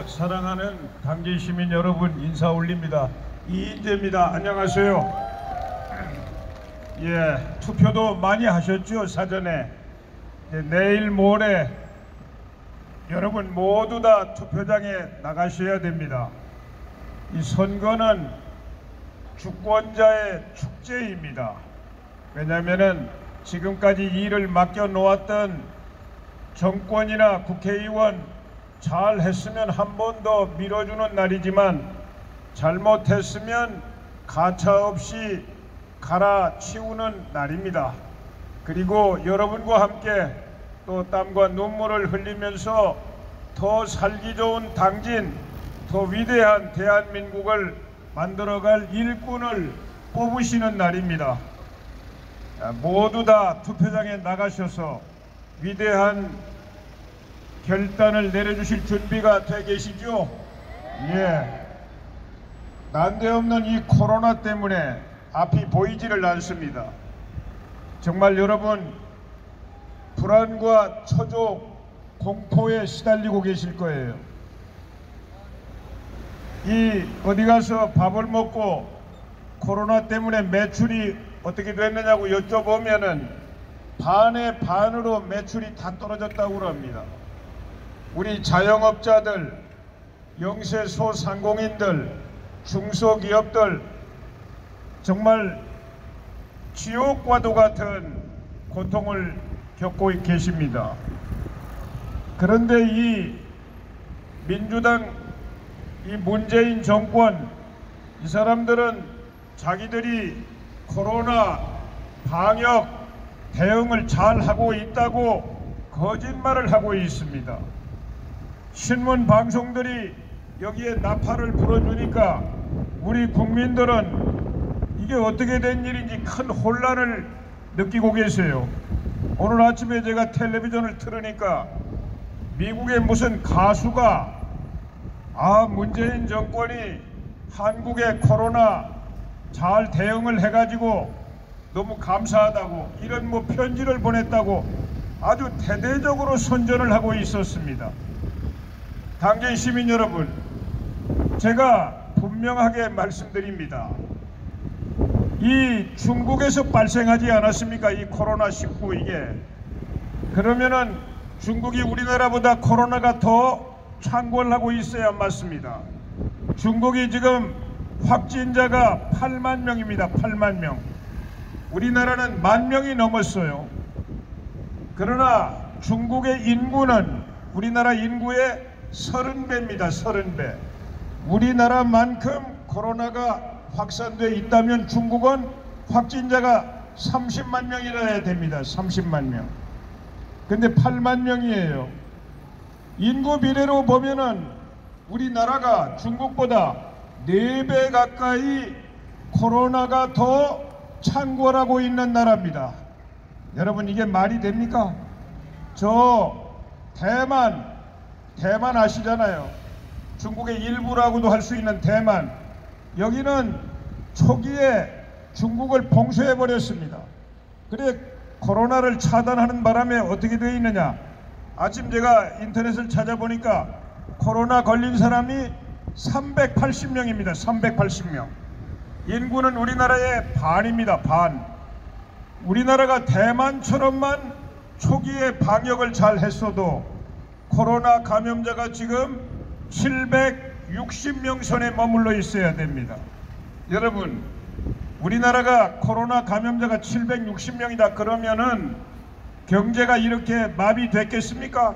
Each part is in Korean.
그리고 사랑하는 당진 시민 여러분 인사 올립니다. 이인재입니다. 안녕하세요. 예, 투표도 많이 하셨죠, 사전에. 내일 모레 여러분 모두 다 투표장에 나가셔야 됩니다. 이 선거는 주권자의 축제입니다. 왜냐하면 지금까지 일을 맡겨놓았던 정권이나 국회의원 잘 했으면 한 번 더 밀어주는 날이지만 잘못했으면 가차없이 갈아치우는 날입니다. 그리고 여러분과 함께 또 땀과 눈물을 흘리면서 더 살기 좋은 당진, 더 위대한 대한민국을 만들어갈 일꾼을 뽑으시는 날입니다. 모두 다 투표장에 나가셔서 위대한 결단을 내려주실 준비가 돼 계시죠? 예. 난데없는 이 코로나 때문에 앞이 보이지를 않습니다. 정말 여러분 불안과 초조, 공포에 시달리고 계실 거예요. 이 어디 가서 밥을 먹고 코로나 때문에 매출이 어떻게 됐느냐고 여쭤보면은 반의 반으로 매출이 다 떨어졌다고 합니다. 우리 자영업자들, 영세소상공인들, 중소기업들 정말 지옥과도 같은 고통을 겪고 계십니다. 그런데 이 민주당, 이 문재인 정권, 이 사람들은 자기들이 코로나 방역 대응을 잘 하고 있다고 거짓말을 하고 있습니다. 신문 방송들이 여기에 나팔을 불어주니까 우리 국민들은 이게 어떻게 된 일인지 큰 혼란을 느끼고 계세요. 오늘 아침에 제가 텔레비전을 틀으니까 미국의 무슨 가수가 문재인 정권이 한국의 코로나 잘 대응을 해가지고 너무 감사하다고 이런 편지를 보냈다고 아주 대대적으로 선전을 하고 있었습니다. 당진 시민 여러분, 제가 분명하게 말씀드립니다. 이 중국에서 발생하지 않았습니까? 이 코로나19 이게. 그러면은 중국이 우리나라보다 코로나가 더 창궐하고 있어야 맞습니다. 중국이 지금 확진자가 8만 명입니다. 8만 명. 우리나라는 10,000명이 넘었어요. 그러나 중국의 인구는 우리나라 인구의 30배입니다. 30배. 우리나라만큼 코로나가 확산되어 있다면 중국은 확진자가 30만 명이라 해야 됩니다. 30만 명. 근데 8만 명이에요. 인구 비례로 보면은 우리나라가 중국보다 4배 가까이 코로나가 더 창궐하고 있는 나라입니다. 여러분 이게 말이 됩니까? 저 대만 아시잖아요. 중국의 일부라고도 할 수 있는 대만. 여기는 초기에 중국을 봉쇄해버렸습니다. 그래 코로나를 차단하는 바람에 어떻게 되어 있느냐. 아침 제가 인터넷을 찾아보니까 코로나 걸린 사람이 380명입니다. 380명. 인구는 우리나라의 반입니다. 반. 우리나라가 대만처럼만 초기에 방역을 잘 했어도 코로나 감염자가 지금 760명 선에 머물러 있어야 됩니다. 여러분 우리나라가 코로나 감염자가 760명이다 그러면은 경제가 이렇게 마비됐겠습니까?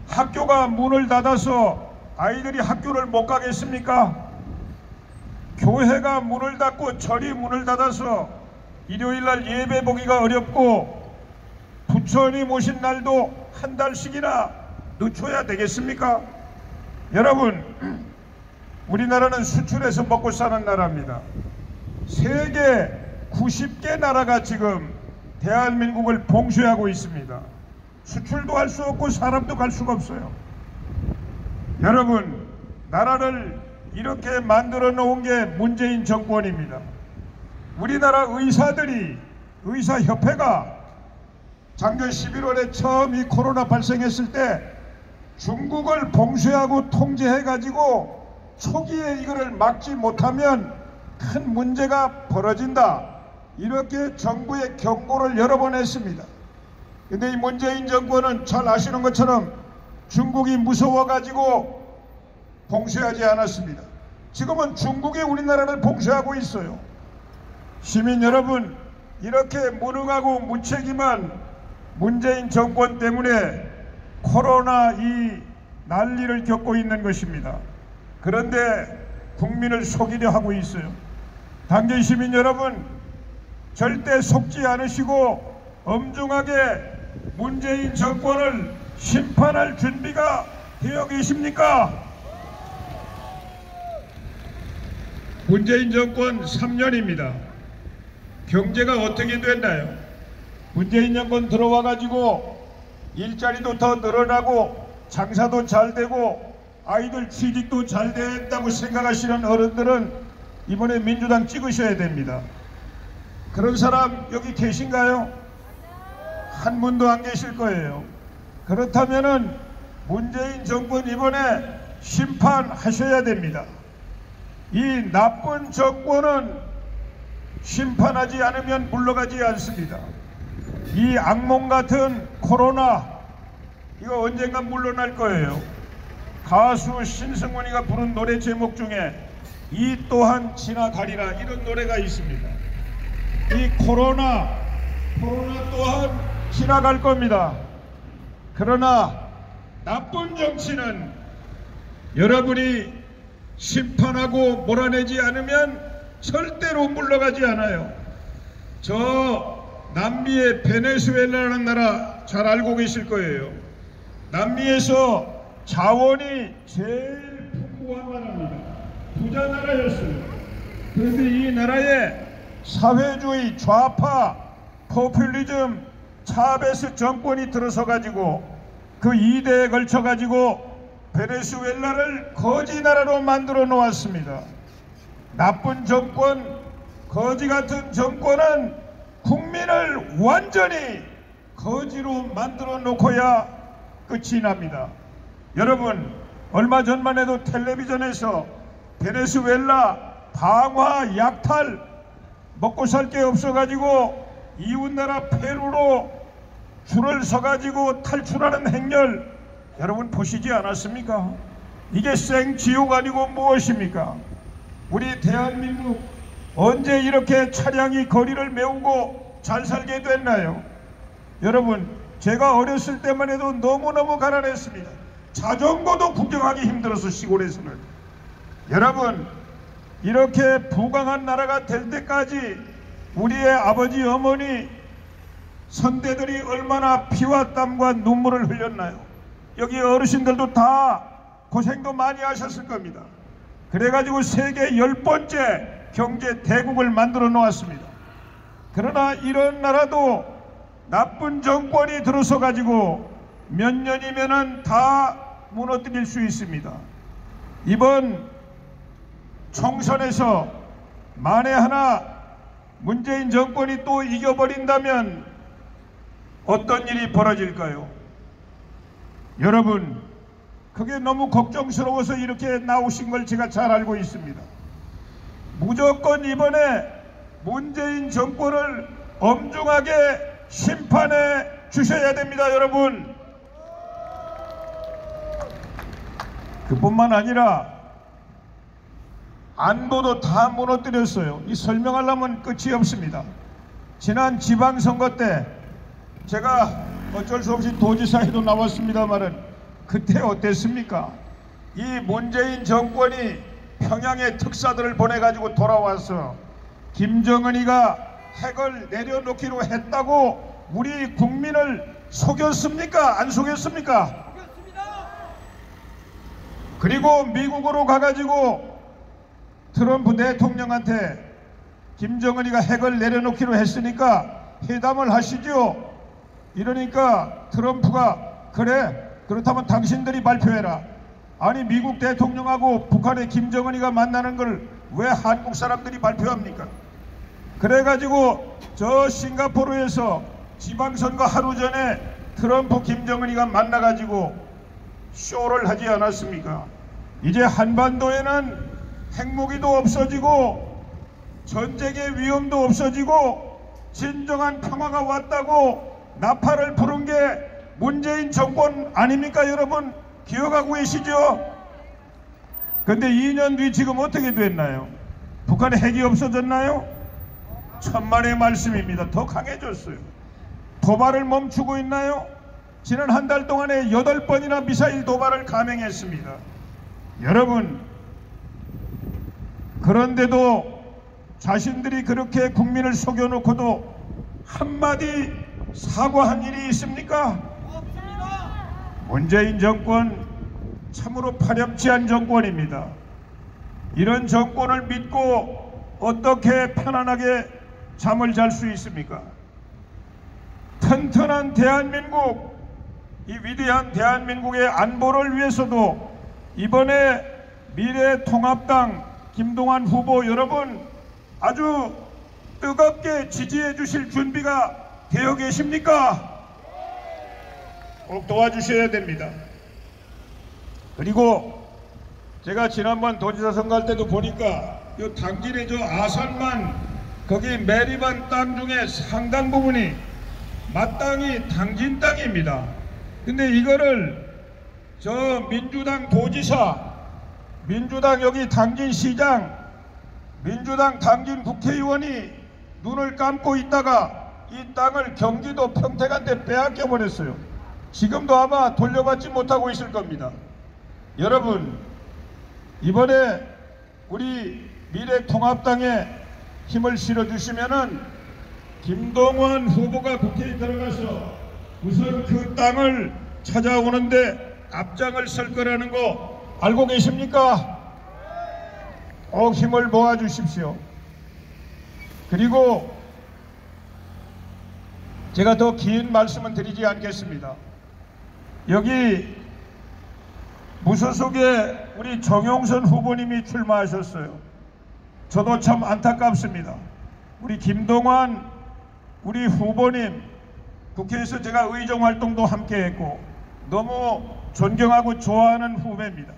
학교가 문을 닫아서 아이들이 학교를 못 가겠습니까? 교회가 문을 닫고 절이 문을 닫아서 일요일날 예배 보기가 어렵고 부처님 오신 날도 한 달씩이나 늦춰야 되겠습니까? 여러분 우리나라는 수출해서 먹고 사는 나라입니다. 세계 90개 나라가 지금 대한민국을 봉쇄하고 있습니다. 수출도 할 수 없고 사람도 갈 수가 없어요. 여러분 나라를 이렇게 만들어 놓은 게 문재인 정권입니다. 우리나라 의사협회가 작년 11월에 처음 이 코로나 발생했을 때 중국을 봉쇄하고 통제해가지고 초기에 이거를 막지 못하면 큰 문제가 벌어진다. 이렇게 정부에 경고를 여러 번 했습니다. 근데 이 문재인 정권은 잘 아시는 것처럼 중국이 무서워가지고 봉쇄하지 않았습니다. 지금은 중국이 우리나라를 봉쇄하고 있어요. 시민 여러분, 이렇게 무능하고 무책임한 문재인 정권 때문에 코로나 이 난리를 겪고 있는 것입니다. 그런데 국민을 속이려 하고 있어요. 당진 시민 여러분, 절대 속지 않으시고 엄중하게 문재인 정권을 심판할 준비가 되어 계십니까? 문재인 정권 3년입니다. 경제가 어떻게 됐나요? 문재인 정권 들어와 가지고 일자리도 더 늘어나고 장사도 잘 되고 아이들 취직도 잘 된다고 생각하시는 어른들은 이번에 민주당 찍으셔야 됩니다. 그런 사람 여기 계신가요? 한 분도 안 계실 거예요. 그렇다면은 문재인 정권 이번에 심판하셔야 됩니다. 이 나쁜 정권은 심판하지 않으면 물러가지 않습니다. 이 악몽 같은 코로나, 이거 언젠간 물러날 거예요. 가수 신승훈이가 부른 노래 제목 중에 이 또한 지나가리라, 이런 노래가 있습니다. 이 코로나 또한 지나갈 겁니다. 그러나 나쁜 정치는 여러분이 심판하고 몰아내지 않으면 절대로 물러가지 않아요. 저 남미의 베네수엘라라는 나라 잘 알고 계실 거예요. 남미에서 자원이 제일 풍부한 나라입니다. 부자 나라였어요. 그런데 이 나라에 사회주의, 좌파, 포퓰리즘, 차베스 정권이 들어서 가지고 그 2대에 걸쳐 가지고 베네수엘라를 거지 나라로 만들어 놓았습니다. 나쁜 정권, 거지 같은 정권은 국민을 완전히 거지로 만들어 놓고야 끝이 납니다. 여러분, 얼마 전만 해도 텔레비전에서 베네수엘라 방화 약탈, 먹고 살 게 없어가지고 이웃나라 페루로 줄을 서가지고 탈출하는 행렬 여러분 보시지 않았습니까? 이게 생지옥 아니고 무엇입니까? 우리 대한민국 언제 이렇게 차량이 거리를 메우고 잘 살게 됐나요? 여러분, 제가 어렸을 때만 해도 너무너무 가난했습니다. 자전거도 구경하기 힘들어서 시골에서는. 여러분, 이렇게 부강한 나라가 될 때까지 우리의 아버지 어머니 선대들이 얼마나 피와 땀과 눈물을 흘렸나요? 여기 어르신들도 다 고생도 많이 하셨을 겁니다. 그래가지고 세계 10번째 경제 대국을 만들어 놓았습니다. 그러나 이런 나라도 나쁜 정권이 들어서 가지고 몇 년이면은 다 무너뜨릴 수 있습니다. 이번 총선에서 만에 하나 문재인 정권이 또 이겨버린다면 어떤 일이 벌어질까요? 여러분, 그게 너무 걱정스러워서 이렇게 나오신 걸 제가 잘 알고 있습니다. 무조건 이번에 문재인 정권을 엄중하게 심판해 주셔야 됩니다, 여러분. 그뿐만 아니라 안보도 다 무너뜨렸어요. 이 설명하려면 끝이 없습니다. 지난 지방선거 때 제가 어쩔 수 없이 도지사에도 나왔습니다만은 그때 어땠습니까? 이 문재인 정권이 평양에 특사들을 보내가지고 돌아와서 김정은이가 핵을 내려놓기로 했다고 우리 국민을 속였습니까? 안 속였습니까? 속였습니다. 그리고 미국으로 가가지고 트럼프 대통령한테 김정은이가 핵을 내려놓기로 했으니까 회담을 하시죠. 이러니까 트럼프가 그래, 그렇다면 당신들이 발표해라. 아니, 미국 대통령하고 북한의 김정은이가 만나는 걸 왜 한국 사람들이 발표합니까? 그래가지고 저 싱가포르에서 지방선거 하루 전에 트럼프 김정은이가 만나가지고 쇼를 하지 않았습니까? 이제 한반도에는 핵무기도 없어지고 전쟁의 위험도 없어지고 진정한 평화가 왔다고 나팔을 부른 게 문재인 정권 아닙니까? 여러분 기억하고 계시죠? 근데 2년 뒤 지금 어떻게 됐나요? 북한의 핵이 없어졌나요? 천만의 말씀입니다. 더 강해졌어요. 도발을 멈추고 있나요? 지난 한 달 동안에 8번이나 미사일 도발을 감행했습니다. 여러분, 그런데도 자신들이 그렇게 국민을 속여놓고도 한마디 사과한 일이 있습니까? 문재인 정권 참으로 파렴치한 정권입니다. 이런 정권을 믿고 어떻게 편안하게 잠을 잘 수 있습니까? 튼튼한 대한민국, 이 위대한 대한민국의 안보를 위해서도 이번에 미래통합당 김동완 후보 여러분 아주 뜨겁게 지지해 주실 준비가 되어 계십니까? 꼭 도와주셔야 됩니다. 그리고 제가 지난번 도지사 선거할 때도 보니까 이 당진의 저 아산만 거기 매립한 땅 중에 상당 부분이 마땅히 당진 땅입니다. 근데 이거를 저 민주당 도지사, 민주당 여기 당진시장, 민주당 당진 국회의원이 눈을 감고 있다가 이 땅을 경기도 평택한테 빼앗겨 버렸어요. 지금도 아마 돌려받지 못하고 있을 겁니다. 여러분, 이번에 우리 미래통합당에 힘을 실어주시면은 김동완 후보가 국회에 들어가서 우선 그 땅을 찾아오는데 앞장을 설 거라는 거 알고 계십니까? 꼭 힘을 모아주십시오. 그리고 제가 더 긴 말씀은 드리지 않겠습니다. 여기 무소속에 우리 정용선 후보님이 출마하셨어요. 저도 참 안타깝습니다. 우리 김동완 우리 후보님 국회에서 제가 의정활동도 함께 했고 너무 존경하고 좋아하는 후배입니다.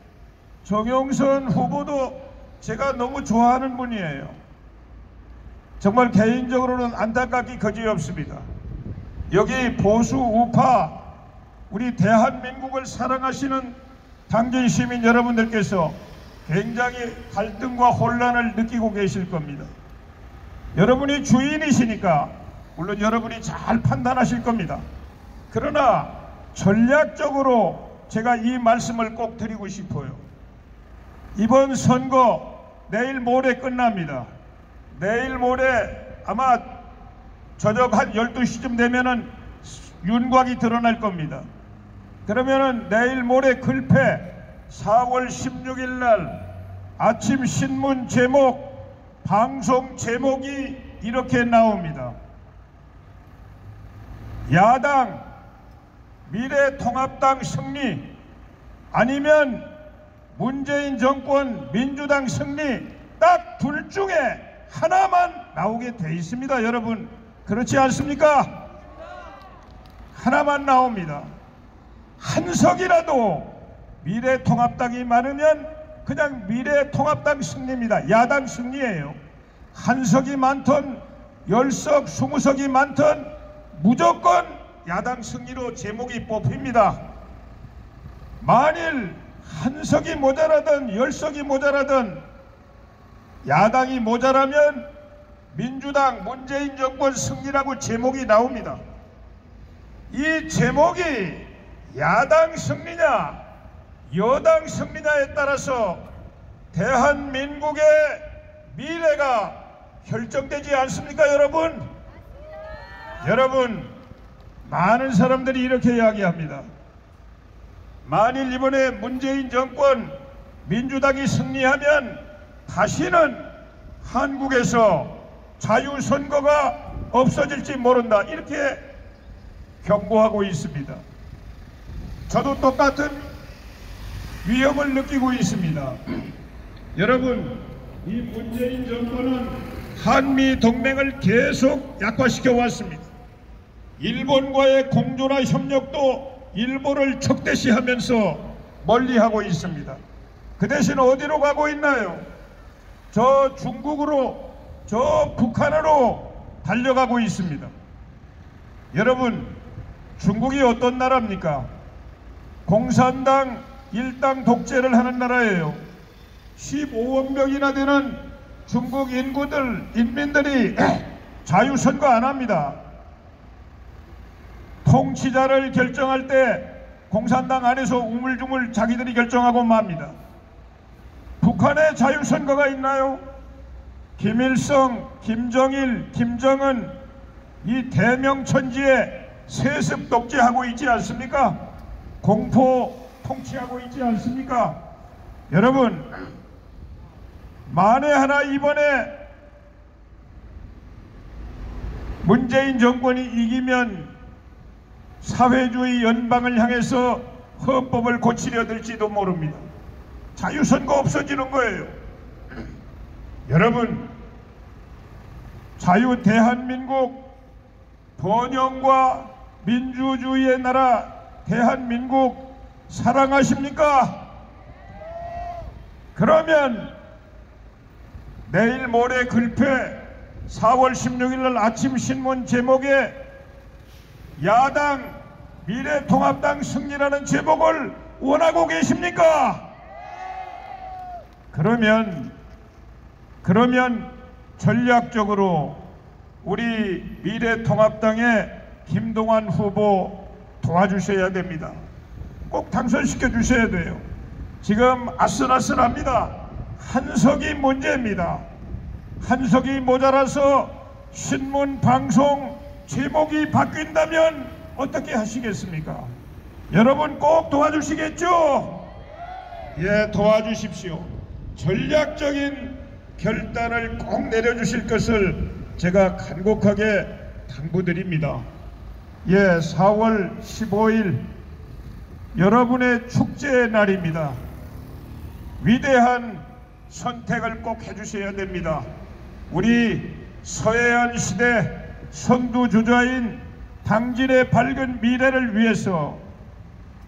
정용선 후보도 제가 너무 좋아하는 분이에요. 정말 개인적으로는 안타깝기 거지없습니다. 여기 보수 우파 우리 대한민국을 사랑하시는 당진 시민 여러분들께서 굉장히 갈등과 혼란을 느끼고 계실 겁니다. 여러분이 주인이시니까 물론 여러분이 잘 판단하실 겁니다. 그러나 전략적으로 제가 이 말씀을 꼭 드리고 싶어요. 이번 선거 내일 모레 끝납니다. 내일 모레 아마 저녁 한 12시쯤 되면은 윤곽이 드러날 겁니다. 그러면은 내일 모레 글패 4월 16일 날 아침 신문 제목, 방송 제목이 이렇게 나옵니다. 야당 미래통합당 승리 아니면 문재인 정권 민주당 승리 딱 둘 중에 하나만 나오게 돼 있습니다. 여러분 그렇지 않습니까? 하나만 나옵니다. 한 석이라도 미래통합당이 많으면 그냥 미래통합당 승리입니다. 야당 승리예요. 한 석이 많든 10석 20석이 많든 무조건 야당 승리로 제목이 뽑힙니다. 만일 한 석이 모자라든 10석이 모자라든 야당이 모자라면 민주당 문재인 정권 승리라고 제목이 나옵니다. 이 제목이 야당 승리냐 여당 승리냐에 따라서 대한민국의 미래가 결정되지 않습니까? 여러분? 여러분 많은 사람들이 이렇게 이야기합니다. 만일 이번에 문재인 정권 민주당이 승리하면 다시는 한국에서 자유선거가 없어질지 모른다 이렇게 경고하고 있습니다. 저도 똑같은 위험을 느끼고 있습니다. 여러분 이 문재인 정권은 한미 동맹을 계속 약화시켜 왔습니다. 일본과의 공조나 협력도 일본을 적대시하면서 멀리하고 있습니다. 그 대신 어디로 가고 있나요? 저 중국으로, 저 북한으로 달려가고 있습니다. 여러분, 중국이 어떤 나라입니까? 공산당 일당 독재를 하는 나라예요. 15억 명이나 되는 중국 인민들이 자유선거 안 합니다. 통치자를 결정할 때 공산당 안에서 우물쭈물 자기들이 결정하고 맙니다. 북한에 자유선거가 있나요? 김일성, 김정일, 김정은 이 대명천지에 세습 독재하고 있지 않습니까? 공포 통치하고 있지 않습니까? 여러분, 만에 하나 이번에 문재인 정권이 이기면 사회주의 연방을 향해서 헌법을 고치려 들지도 모릅니다. 자유선거 없어지는 거예요. 여러분, 자유 대한민국, 번영과 민주주의의 나라 대한민국 사랑하십니까? 그러면 내일 모레 글패 4월 16일 날 아침 신문 제목에 야당 미래통합당 승리라는 제목을 원하고 계십니까? 그러면 전략적으로 우리 미래통합당의 김동완 후보 도와주셔야 됩니다. 꼭 당선시켜 주셔야 돼요. 지금 아슬아슬합니다. 한석이 문제입니다. 한석이 모자라서 신문 방송 제목이 바뀐다면 어떻게 하시겠습니까? 여러분 꼭 도와주시겠죠? 예, 도와주십시오. 전략적인 결단을 꼭 내려주실 것을 제가 간곡하게 당부드립니다. 예, 4월 15일 여러분의 축제의 날입니다. 위대한 선택을 꼭 해주셔야 됩니다. 우리 서해안 시대 선두주자인 당진의 밝은 미래를 위해서,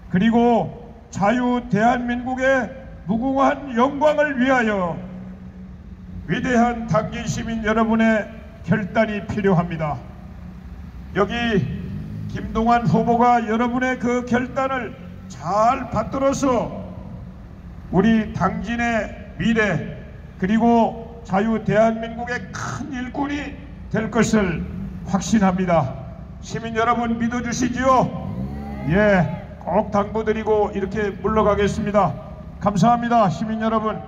그리고 자유 대한민국의 무궁한 영광을 위하여 위대한 당진 시민 여러분의 결단이 필요합니다. 여기 김동완 후보가 여러분의 그 결단을 잘 받들어서 우리 당진의 미래, 그리고 자유 대한민국의 큰 일꾼이 될 것을 확신합니다. 시민 여러분 믿어주시지요? 예, 꼭 당부드리고 이렇게 물러가겠습니다. 감사합니다, 시민 여러분.